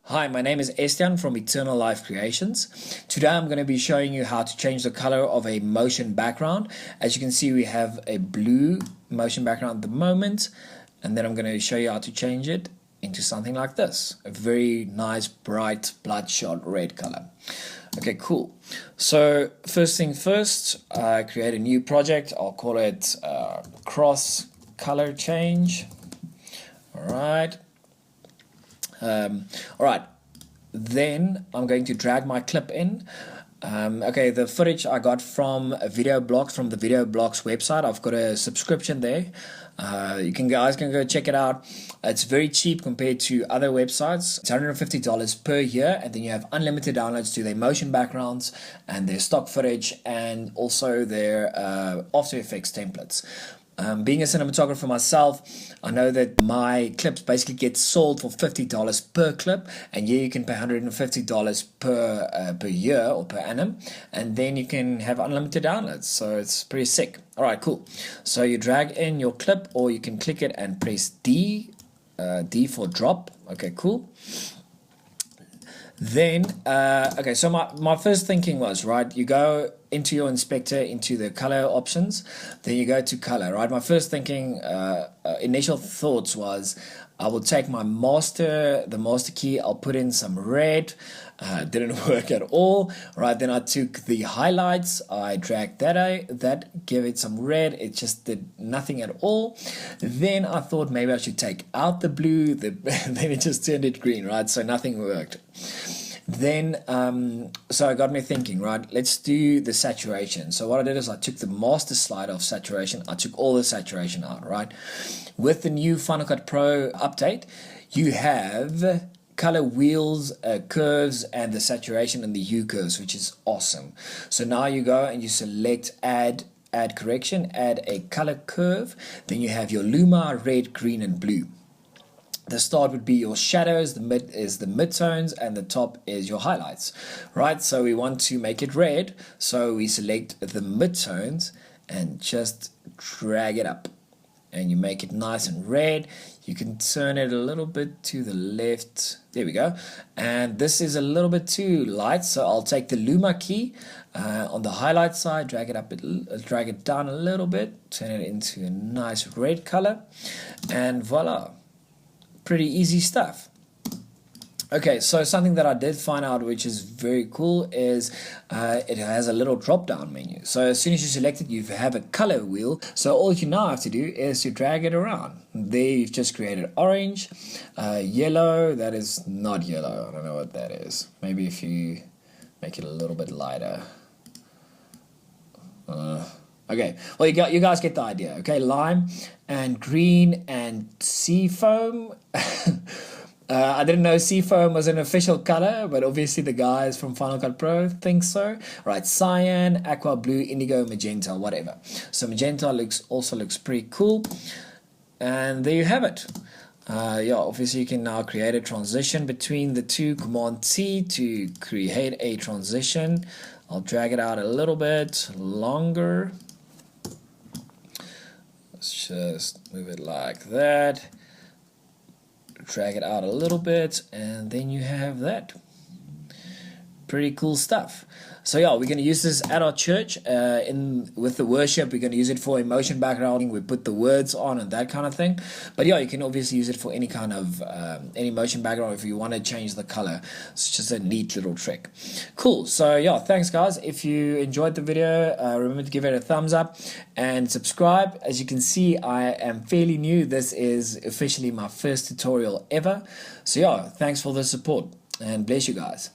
Hi, my name is Estian from Eternal Life Creations. Today I'm going to be showing you how to change the color of a motion background. As you can see, we have a blue motion background at the moment, and then I'm going to show you how to change it into something like this. A very nice, bright, bloodshot red color. Okay, cool. So first thing first, I create a new project. I'll call it cross color change. Alright, then I'm going to drag my clip in. Okay, the footage I got from Video Blocks, from the Video Blocks website. I've got a subscription there. Guys can go check it out. It's very cheap compared to other websites. It's $150 per year, and then you have unlimited downloads to their motion backgrounds and their stock footage and also their After Effects templates. Being a cinematographer myself, I know that my clips basically get sold for $50 per clip, and yeah, you can pay $150 per year or per annum, and then you can have unlimited downloads. So it's pretty sick. All right, cool. So you drag in your clip, or you can click it and press D, D for drop. Okay, cool. Then, okay, so my first thinking was, right, you go into your inspector, into the color options, then you go to color, right? My first thinking, initial thoughts was, I will take the master key, I'll put in some red. Didn't work at all, right? Then I took the highlights, I dragged that gave it some red, it just did nothing at all. Then I thought maybe I should take out the blue, then it just turned it green, right? So nothing worked. Then, so it got me thinking, right, let's do the saturation. So what I did is I took the master slider of saturation, I took all the saturation out, right? With the new Final Cut Pro update, you have color wheels, curves, and the saturation and the hue curves, which is awesome. So now you go and you select add correction, add a color curve, then you have your luma, red, green, and blue. The start would be your shadows, the mid is the midtones, and the top is your highlights, right? So we want to make it red, so we select the midtones and just drag it up, and you make it nice and red. You can turn it a little bit to the left. There we go. And this is a little bit too light, so I'll take the luma key on the highlight side, drag it down a little bit, turn it into a nice red color, and voila. Pretty easy stuff. Okay, so something that I did find out which is very cool is it has a little drop down menu. So as soon as you select it, you have a color wheel. So all you now have to do is to drag it around. There you've just created orange, yellow. That is not yellow. I don't know what that is. Maybe if you make it a little bit lighter. Okay, well you guys get the idea. Okay, lime and green and seafoam. I didn't know seafoam was an official color, but obviously the guys from Final Cut Pro think so. Right, cyan, aqua, blue, indigo, magenta, whatever. So magenta also looks pretty cool. And there you have it. Yeah, obviously you can now create a transition between the two. Command T to create a transition. I'll drag it out a little bit longer. Let's just move it like that. Drag it out a little bit, and then you have that. Pretty cool stuff. So yeah, we're going to use this at our church with the worship. We're going to use it for emotion backgrounding. We put the words on and that kind of thing. But yeah, you can obviously use it for any kind of any motion background if you want to change the color. It's just a neat little trick. Cool. So yeah, thanks guys. If you enjoyed the video, remember to give it a thumbs up and subscribe. As you can see, I am fairly new. This is officially my first tutorial ever. So yeah, thanks for the support and bless you guys.